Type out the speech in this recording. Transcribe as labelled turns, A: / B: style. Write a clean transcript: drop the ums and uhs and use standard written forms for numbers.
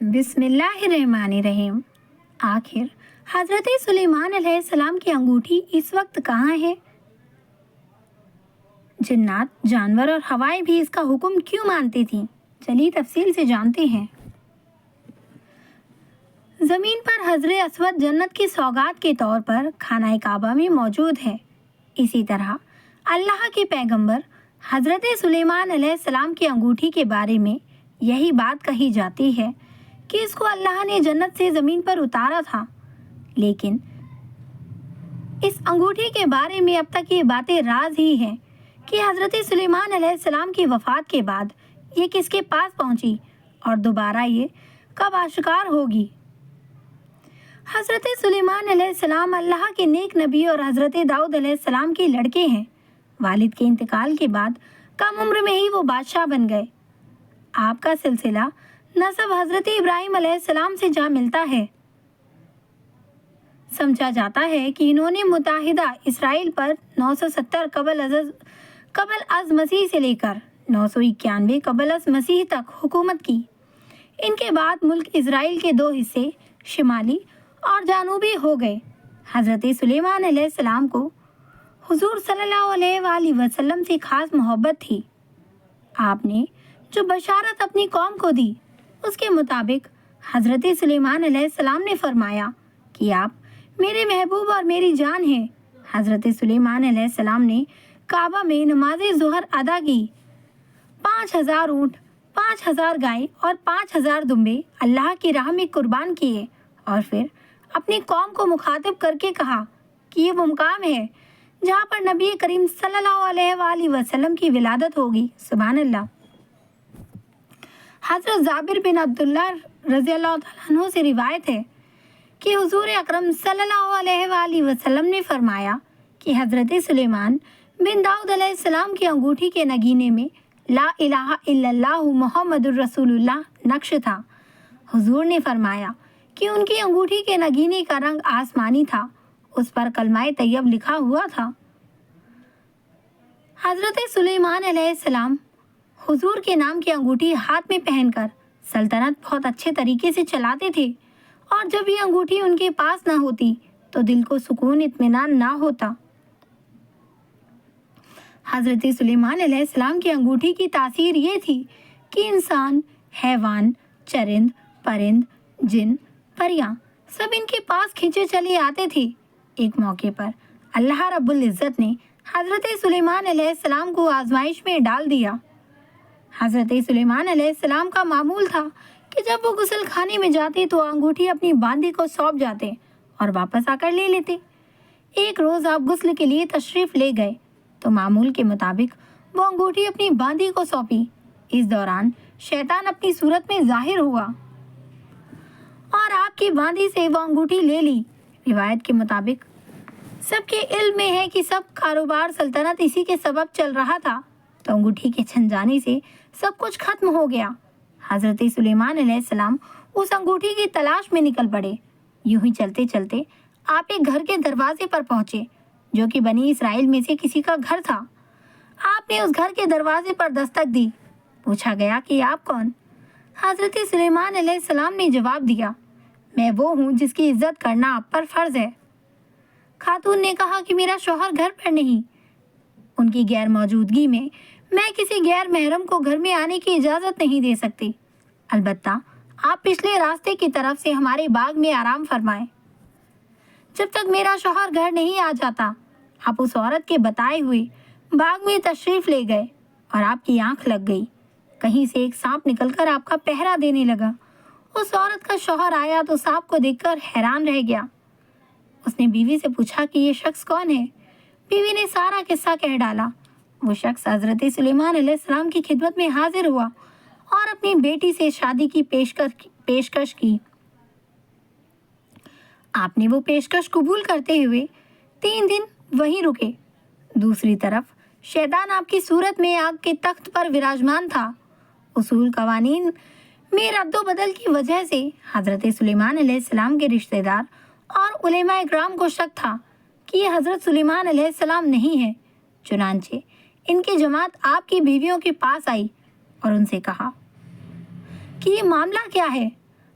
A: بسم اللہ الرحمن الرحیم۔ آخر حضرت سلیمان علیہ السلام کی انگوٹھی اس وقت کہاں ہے؟ جنات، جانور اور ہوائیں بھی اس کا حکم کیوں مانتی تھیں؟ چلیے تفصیل سے جانتے ہیں۔ زمین پر حجر اسود جنت کی سوغات کے طور پر خانہ کعبہ میں موجود ہے۔ اسی طرح اللہ کے پیغمبر حضرت سلیمان علیہ السلام کی انگوٹھی کے بارے میں یہی بات کہی جاتی ہے کہ اس کو اللہ نے جنت سے زمین پر اتارا تھا، لیکن اس انگوٹھی کے بارے میں اب تک یہ باتیں راز ہی ہیں کہ حضرت سلیمان علیہ السلام کی وفات کے بعد یہ کس کے پاس پہنچی اور دوبارہ یہ کب آشکار ہوگی۔ حضرت سلیمان علیہ السلام اللہ کے نیک نبی اور حضرت داؤد علیہ السلام کے لڑکے ہیں۔ والد کے انتقال کے بعد کم عمر میں ہی وہ بادشاہ بن گئے۔ آپ کا سلسلہ نسب حضرت ابراہیم علیہ السلام سے جا ملتا ہے۔ سمجھا جاتا ہے کہ انہوں نے متحدہ اسرائیل پر 970 قبل از مسیح سے لے کر 991 قبل از مسیح تک حکومت کی۔ ان کے بعد ملک اسرائیل کے دو حصے شمالی اور جنوبی ہو گئے۔ حضرت سلیمان علیہ السلام کو حضور صلی اللہ علیہ وآلہ وسلم سے خاص محبت تھی۔ آپ نے جو بشارت اپنی قوم کو دی اس کے مطابق حضرت سلیمان علیہ السلام نے فرمایا کہ آپ میرے محبوب اور میری جان ہیں۔ حضرت سلیمان علیہ السلام نے کعبہ میں نماز ظہر ادا کی۔ 5000 اونٹ، 5000 گائے اور 5000 دمبے اللہ کی راہ میں قربان کیے اور پھر اپنی قوم کو مخاطب کر کے کہا کہ یہ وہ مقام ہے جہاں پر نبی کریم صلی اللہ علیہ وآلہ وسلم کی ولادت ہوگی۔ سبحان اللہ۔ حضرت جابر بن عبداللہ رضی اللہ تعالیٰ عنہ سے روایت ہے کہ حضور اکرم صلی اللہ علیہ وآلہ وسلم نے فرمایا کہ حضرت سلیمان بن داؤد علیہ السلام کی انگوٹھی کے نگینے میں لا الہ الا اللہ محمد الرسول اللہ نقش تھا۔ حضور نے فرمایا کہ ان کی انگوٹھی کے نگینے کا رنگ آسمانی تھا، اس پر کلمہ طیب لکھا ہوا تھا۔ حضرت سلیمان علیہ السلام حضور کے نام کی انگوٹھی ہاتھ میں پہن کر سلطنت بہت اچھے طریقے سے چلاتے تھے، اور جب یہ انگوٹھی ان کے پاس نہ ہوتی تو دل کو سکون اطمینان نہ ہوتا۔ حضرت سلیمان علیہ السلام کی انگوٹھی کی تاثیر یہ تھی کہ انسان، حیوان، چرند، پرند، جن، پریاں سب ان کے پاس کھینچے چلے آتے تھے۔ ایک موقع پر اللہ رب العزت نے حضرت سلیمان علیہ السلام کو آزمائش میں ڈال دیا۔ حضرت سلیمان علیہ السلام کا معمول تھا کہ جب وہ غسل خانے میں جاتے تو انگوٹھی اپنی باندی کو سونپ جاتے اور واپس آ کر لے لیتے۔ ایک روز آپ غسل کے لیے تشریف لے گئے تو معمول کے مطابق وہ انگوٹھی اپنی باندی کو سونپی۔ اس دوران شیطان اپنی صورت میں ظاہر ہوا اور آپ کی باندی سے وہ انگوٹھی لے لی۔ روایت کے مطابق سب کے علم میں ہے کہ سب کاروبار سلطنت اسی کے سبب چل رہا تھا، تو انگوٹھی کے چھن جانے سے سب کچھ ختم ہو گیا۔ حضرت سلیمان علیہ السلام اس انگوٹھی کی تلاش میں نکل پڑے۔ یوں ہی چلتے چلتے آپ ایک گھر کے دروازے پر پہنچے جو کہ بنی اسرائیل میں سے کسی کا گھر تھا۔ آپ نے اس گھر کے دروازے پر دستک دی۔ پوچھا گیا کہ آپ کون؟ حضرت سلیمان علیہ السلام نے جواب دیا، میں وہ ہوں جس کی عزت کرنا آپ پر فرض ہے۔ خاتون نے کہا کہ میرا شوہر گھر پر نہیں، ان کی غیر موجودگی میں میں کسی غیر محرم کو گھر میں آنے کی اجازت نہیں دے سکتی، البتہ آپ پچھلے راستے کی طرف سے ہمارے باغ میں آرام فرمائیں۔ جب تک میرا شوہر گھر نہیں آ جاتا، آپ اس عورت کے بتائے ہوئے باغ میں تشریف لے گئے اور آپ کی آنکھ لگ گئی۔ کہیں سے ایک سانپ نکل کر آپ کا پہرا دینے لگا۔ اس عورت کا شوہر آیا تو سانپ کو دیکھ کر حیران رہ گیا۔ اس نے بیوی سے پوچھا کہ یہ شخص کون ہے؟ بیوی نے سارا قصہ کہہ ڈالا۔ وہ شخص حضرت سلیمان علیہ السلام کی خدمت میں حاضر ہوا اور اپنی بیٹی سے شادی کی پیشکش کی۔ آپ نے وہ پیشکش قبول کرتے ہوئے 3 دن وہیں رکے۔ دوسری طرف شیطان آپ کی صورت میں آگ کے تخت پر وراجمان تھا۔ اصول قوانین میں رد و بدل کی وجہ سے حضرت سلیمان علیہ السلام کے رشتہ دار اور علماء اکرام کو شک تھا کہ یہ حضرت سلیمان علیہ السلام نہیں ہے۔ چنانچہ ان کی جماعت آپ کی بیویوں کے پاس آئی اور ان سے کہا کہ یہ معاملہ کیا ہے؟